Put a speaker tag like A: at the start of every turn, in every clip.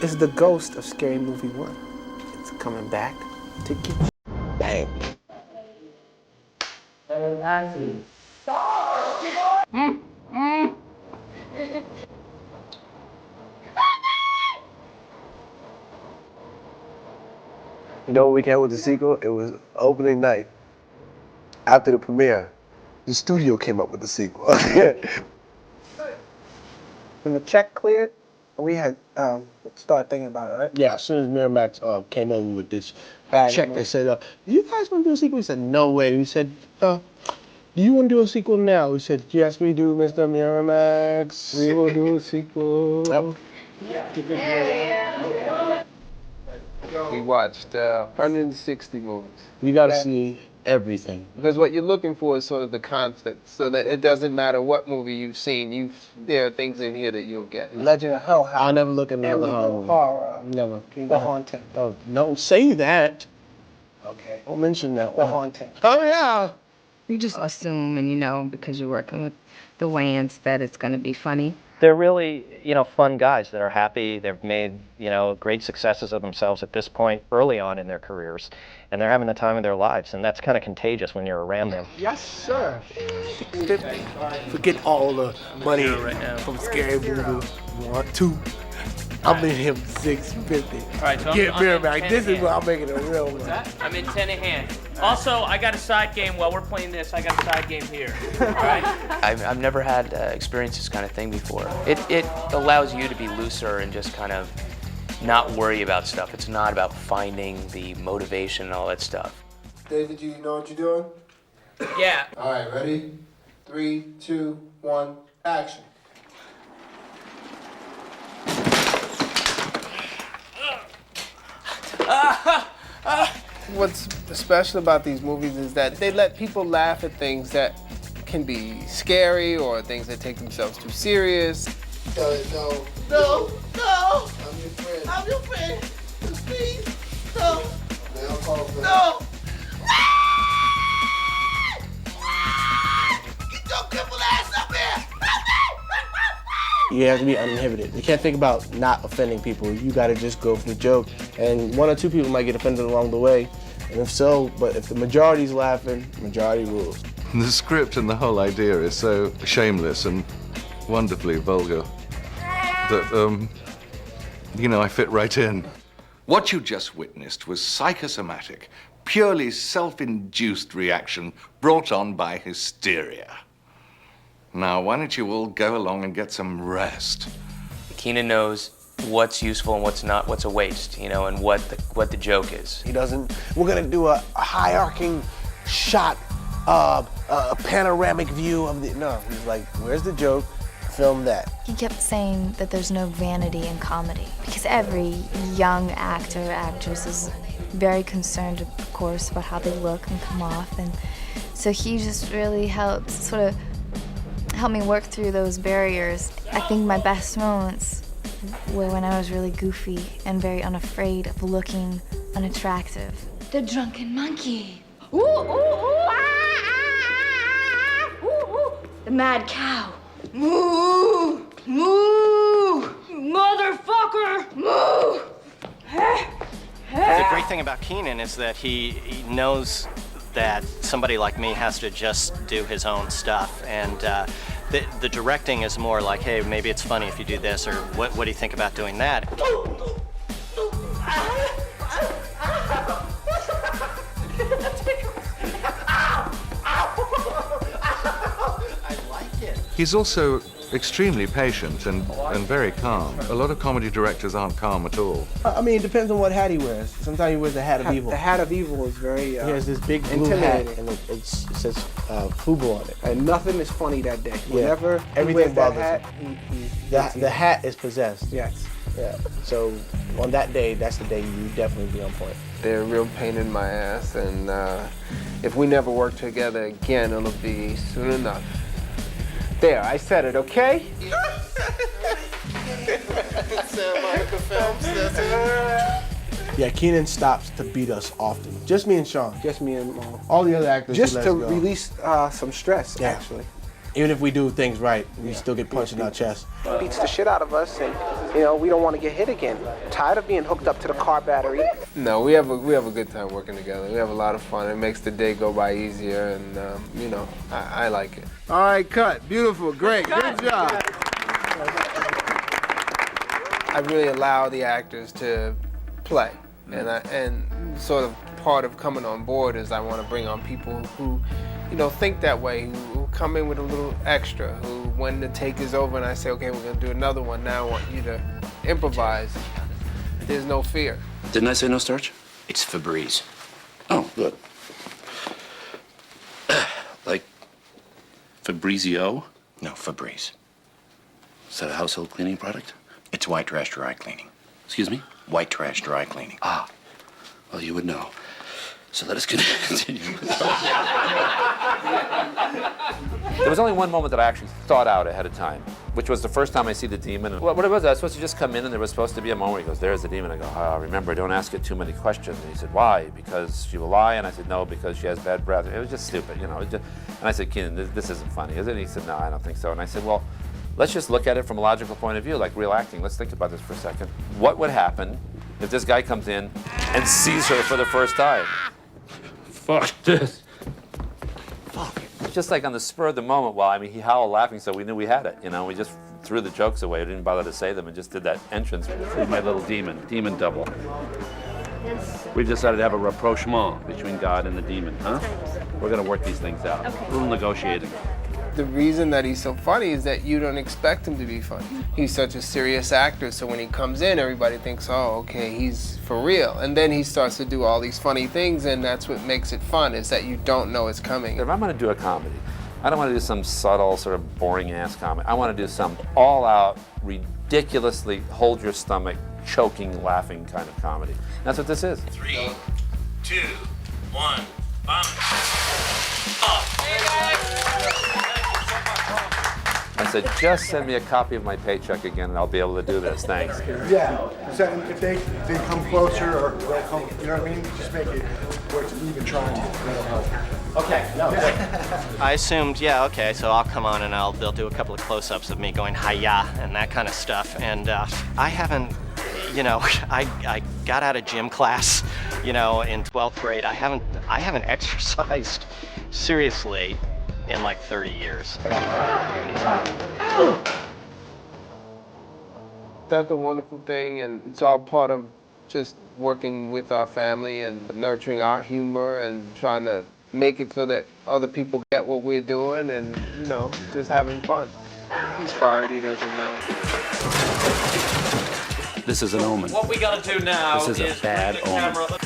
A: is the ghost of Scary Movie 1. It's coming back to get you. Bang.
B: You know what we came with the sequel? It was opening night. After the premiere, the studio came up with the sequel.
A: When the check cleared, we had started thinking about it, right?
C: Yeah, as soon as Miramax came over with this
A: Bad
C: check,
A: movie.
C: they said, you guys want to do a sequel? We said, no way. We said, do you want to do a sequel now? We said, yes, we do, Mr. Miramax.
B: We will do a sequel.
C: Yep.
B: We watched 160 movies.
C: You got to see everything.
B: Because what you're looking for is sort of the constant, so that it doesn't matter what movie you've seen, there are things in here that you'll get.
A: Legend of Hell House.
C: I'll never look at another horror.
A: Horror.
C: Never.
A: The Haunting.
C: Oh, don't say that.
A: Okay.
C: Don't mention that
A: The
C: one.
A: Haunting.
C: Oh, yeah.
D: You just assume, and you know, because you're working with the Wayans, that it's going to be funny.
E: They're really, fun guys that are happy. They've made, great successes of themselves at this point early on in their careers. And they're having the time of their lives. And that's kind of contagious when you're around them.
A: Yes, sir.
C: 650. Forget all the money from Scary Movie 1, 2. I'm in him 650.
F: All right, so
C: Get
F: I'm in
C: Miramax.
F: 10
C: This is
F: hand.
C: where I'm making a real one.
F: What's that? I'm in 10 in hand. Also, I got a side game while we're playing this. I got a side game here. All right?
G: I've never had experienced this kind of thing before. It allows you to be looser and just kind of not worry about stuff. It's not about finding the motivation and all that stuff.
B: David, you know what you're doing?
F: Yeah.
B: All right, ready? 3, 2, 1, action. What's special about these movies is that they let people laugh at things that can be scary or things that take themselves too serious. No. I'm your friend. I'm your friend. Please, no. No. Get your crippled ass up here.
C: You have to be uninhibited. You can't think about not offending people. You got to just go for the joke. And 1 or 2 people might get offended along the way. And if so, but if the majority's laughing, majority rules.
H: The script and the whole idea is so shameless and wonderfully vulgar that, I fit right in. What you just witnessed was psychosomatic, purely self-induced reaction brought on by hysteria. Now, why don't you all go along and get some rest?
G: Keenen knows what's useful and what's not, what's a waste, and what the joke is.
C: He doesn't, we're going to do a high-arcing shot, a panoramic view of the, no. He's like, where's the joke? Film that.
I: He kept saying that there's no vanity in comedy because every young actor or actress is very concerned, of course, about how they look and come off. And so he just really helped me work through those barriers. I think my best moments were when I was really goofy and very unafraid of looking unattractive.
D: The drunken monkey. Ooh, ooh, ooh, ah, ah, ah, ooh, ooh. The mad cow. Moo, moo, motherfucker, moo.
E: The great thing about Keenen is that he knows that somebody like me has to just do his own stuff. And the directing is more like, hey, maybe it's funny if you do this, or what do you think about doing that?
H: He's also extremely patient and very calm. A lot of comedy directors aren't calm at all.
C: I mean, it depends on what hat he wears. Sometimes he wears the hat of evil.
A: The hat of evil is very
C: He has this big blue hat,
A: intimidating.
C: and it says FUBU on it.
A: And nothing is funny that day.
C: Yeah.
A: Whenever he
C: Everything
A: wears that
C: bothers
A: hat,
C: The hat is possessed.
A: Yes.
C: Yeah. So on that day, that's the day you definitely be on point.
B: They're a real pain in my ass, and if we never work together again, it'll be soon enough. There, I said it, okay?
C: Yeah, Keenen stops to beat us often. Just me and Sean.
A: Just me and Mom.
C: All the other actors.
A: Just
C: he lets
A: to
C: go.
A: release some stress,
C: Yeah.
A: actually.
C: Even if we do things right, we still get punched in our chest.
A: Beats the shit out of us, and we don't want to get hit again. Tired of being hooked up to the car battery.
B: No, we have a good time working together. We have a lot of fun. It makes the day go by easier, and I like it. All right, cut. Beautiful, great, good job. I really allow the actors to play, and sort of part of coming on board is I want to bring on people who think that way, who come in with a little extra, who when the take is over and I say, okay, we're gonna do another one, now I want you to improvise. There's no fear.
J: Didn't I say no starch?
K: It's Febreze.
J: Oh, good. Like Fabrizio?
K: No, Febreze.
J: Is that a household cleaning product?
K: It's white trash dry cleaning.
J: Excuse me?
K: White trash dry cleaning.
J: Ah, well, you would know. So let us continue.
L: There was only one moment that I actually thought out ahead of time, which was the first time I see the demon. And what it was, I was supposed to just come in and there was supposed to be a moment where he goes, there's the demon. I go, remember, don't ask it too many questions. And he said, why? Because she will lie? And I said, no, because she has bad breath. It was just stupid, And I said, Keenen, this isn't funny, is it? And he said, no, I don't think so. And I said, well, let's just look at it from a logical point of view, like real acting. Let's think about this for a second. What would happen if this guy comes in and sees her for the first time? Fuck this. Fuck. It's just like on the spur of the moment, he howled laughing, so we knew we had it, We just threw the jokes away. We didn't bother to say them and just did that entrance.
M: This is my little demon double. We've decided to have a rapprochement between God and the demon, huh? We're gonna work these things out. Okay. A little negotiating.
B: The reason that he's so funny is that you don't expect him to be funny. He's such a serious actor, so when he comes in, everybody thinks, oh, okay, he's for real. And then he starts to do all these funny things, and that's what makes it fun, is that you don't know it's coming.
L: If I'm gonna do a comedy, I don't wanna do some subtle, sort of boring-ass comedy. I wanna do some all-out, ridiculously hold-your-stomach, choking, laughing kind of comedy. That's what this is.
K: 3, 2, 1, bomb.
L: I said, just send me a copy of my paycheck again and I'll be able to do this, thanks.
N: Yeah, so if they come closer or they'll come, you know what I mean? Just make it where it's even trying to, that'll help.
E: Okay, no. I assumed, okay, so I'll come on and they'll do a couple of close-ups of me going hi-ya and that kind of stuff. And I haven't, I got out of gym class, in 12th grade. I haven't exercised seriously in like 30 years.
B: That's a wonderful thing, and it's all part of just working with our family and nurturing our humor and trying to make it so that other people get what we're doing and, just having fun. He's fired, he doesn't know.
M: This is an omen.
F: What we gotta do now
M: This is a bad
F: bring the
M: omen.
F: camera.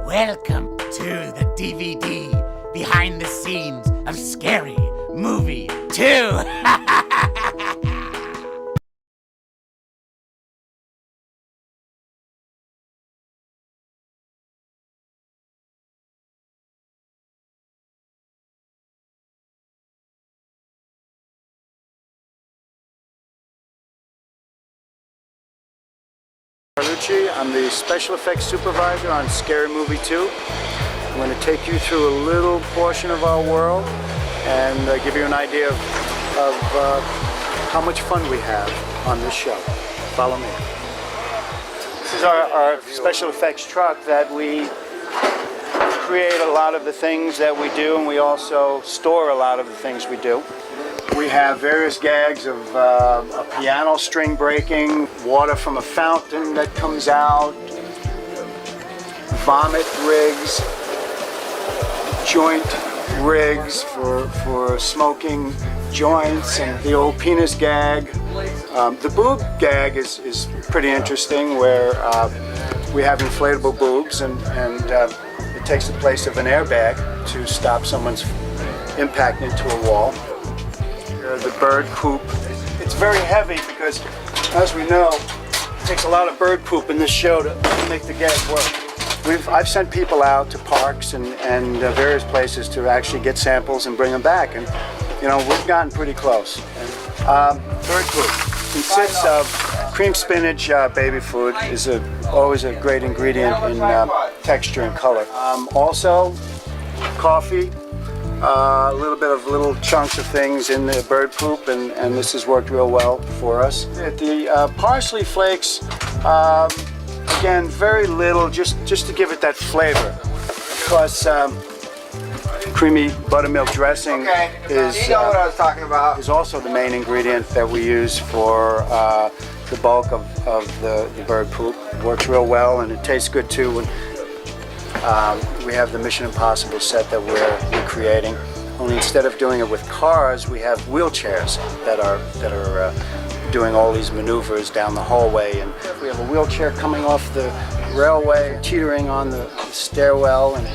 O: Welcome to the DVD behind the scenes of Scary Movie 2.
P: I'm the special effects supervisor on Scary Movie 2. I'm going to take you through a little portion of our world and give you an idea of how much fun we have on this show. Follow me. This is our special effects truck that we create a lot of the things that we do, and we also store a lot of the things we do. We have various gags of a piano string breaking, water from a fountain that comes out, vomit rigs, joint rigs for smoking joints, and the old penis gag. The boob gag is pretty interesting, where we have inflatable boobs, and it takes the place of an airbag to stop someone's impact into a wall. The bird poop. It's very heavy because, as we know, it takes a lot of bird poop in this show to make the gag work. I've sent people out to parks and various places to actually get samples and bring them back, and we've gotten pretty close. Bird poop consists of cream spinach baby food. Is a always a great ingredient in texture and color. Also, coffee, a little bit of little chunks of things in the bird poop, and this has worked real well for us. The parsley flakes, again, very little, just to give it that flavor. Plus, creamy buttermilk dressing is,
B: you know what I was talking about.
P: is also the main ingredient that we use for the bulk of the bird poop. It works real well, and it tastes good too when we have the Mission Impossible set that we're recreating. Only instead of doing it with cars, we have wheelchairs that are doing all these maneuvers down the hallway. And we have a wheelchair coming off the railway, teetering on the stairwell, and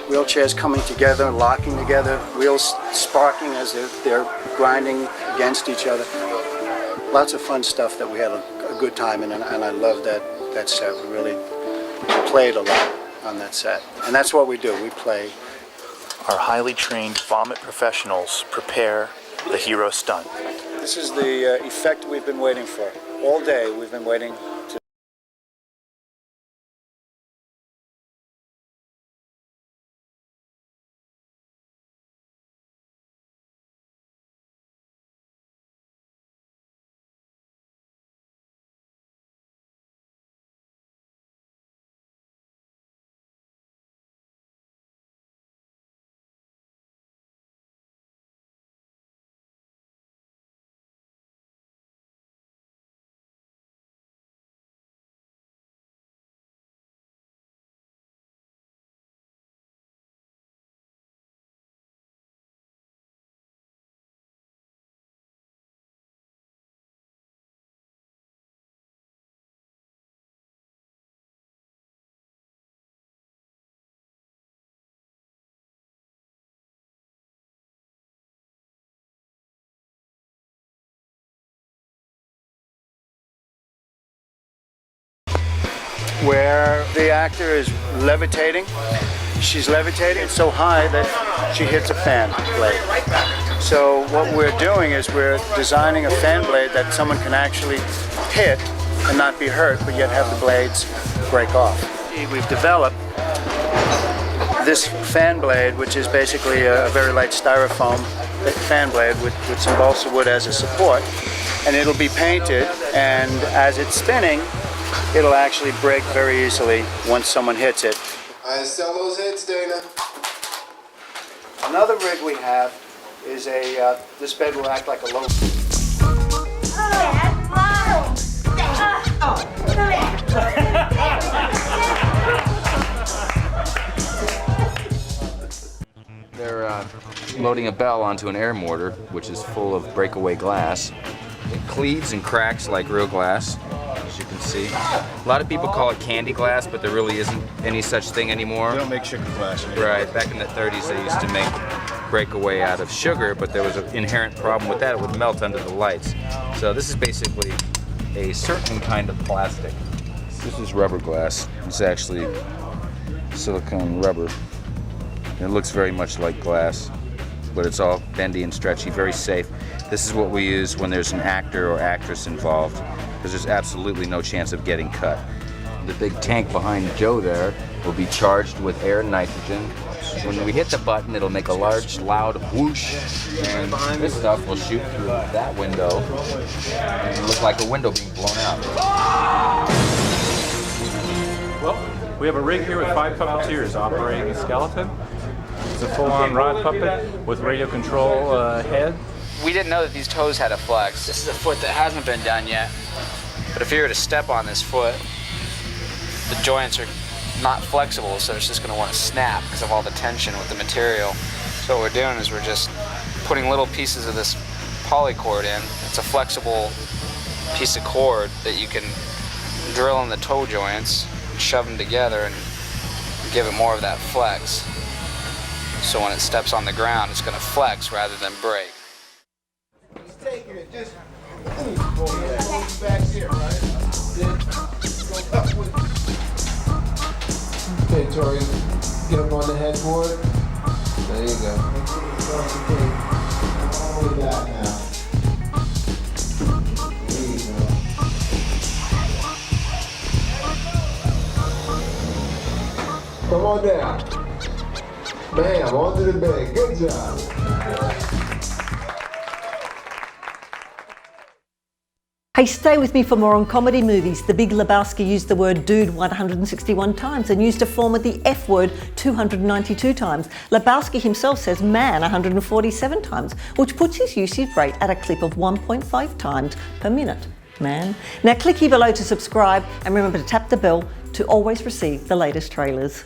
P: wheelchairs coming together, locking together, wheels sparking as they're grinding against each other. Lots of fun stuff that we had a good time in, and I love that set. We really played a lot on that set. And that's what we do, we play.
Q: Our highly trained vomit professionals prepare the hero stunt.
P: This is the effect we've been waiting for. All day we've been waiting to. Where the actor is levitating. She's levitating so high that she hits a fan blade. So what we're doing is we're designing a fan blade that someone can actually hit and not be hurt, but yet have the blades break off. We've developed this fan blade, which is basically a very light styrofoam fan blade with some balsa wood as a support, and it'll be painted, and as it's spinning, it'll actually break very easily once someone hits it.
B: I sell those hits, Dana.
P: Another rig we have is this bed will act like a low.
R: They're loading a bell onto an air mortar, which is full of breakaway glass. It cleaves and cracks like real glass, as you can see. A lot of people call it candy glass, but there really isn't any such thing anymore.
N: They don't make sugar glass anymore.
R: Right, back in the 30s they used to make breakaway out of sugar, but there was an inherent problem with that. It would melt under the lights. So this is basically a certain kind of plastic. This is rubber glass. It's actually silicone rubber. And it looks very much like glass, but it's all bendy and stretchy, very safe. This is what we use when there's an actor or actress involved, because there's absolutely no chance of getting cut. The big tank behind Joe there will be charged with air and nitrogen. When we hit the button, it'll make a large, loud whoosh, and this stuff will shoot through that window and it'll look like a window being blown out.
S: Well, we have a rig here with 5 puppeteers operating a skeleton. It's a full-on rod puppet with radio control head.
G: We didn't know that these toes had a flex. This is a foot that hasn't been done yet. But if you were to step on this foot, the joints are not flexible, so it's just going to want to snap because of all the tension with the material. So what we're doing is we're just putting little pieces of this polycord in. It's a flexible piece of cord that you can drill in the toe joints, and shove them together, and give it more of that flex. So when it steps on the ground, it's going to flex rather than break.
B: Taking it, just back here, right?
C: Okay, Tori, get up on the headboard. There you go. All the way back now. There you go.
T: on down. Bam, onto the bed. Good job.
U: Hey, stay with me for more on comedy movies. The Big Lebowski used the word dude 161 times and used a form of the F word 292 times. Lebowski himself says man 147 times, which puts his usage rate at a clip of 1.5 times per minute. Man. Now click here below to subscribe and remember to tap the bell to always receive the latest trailers.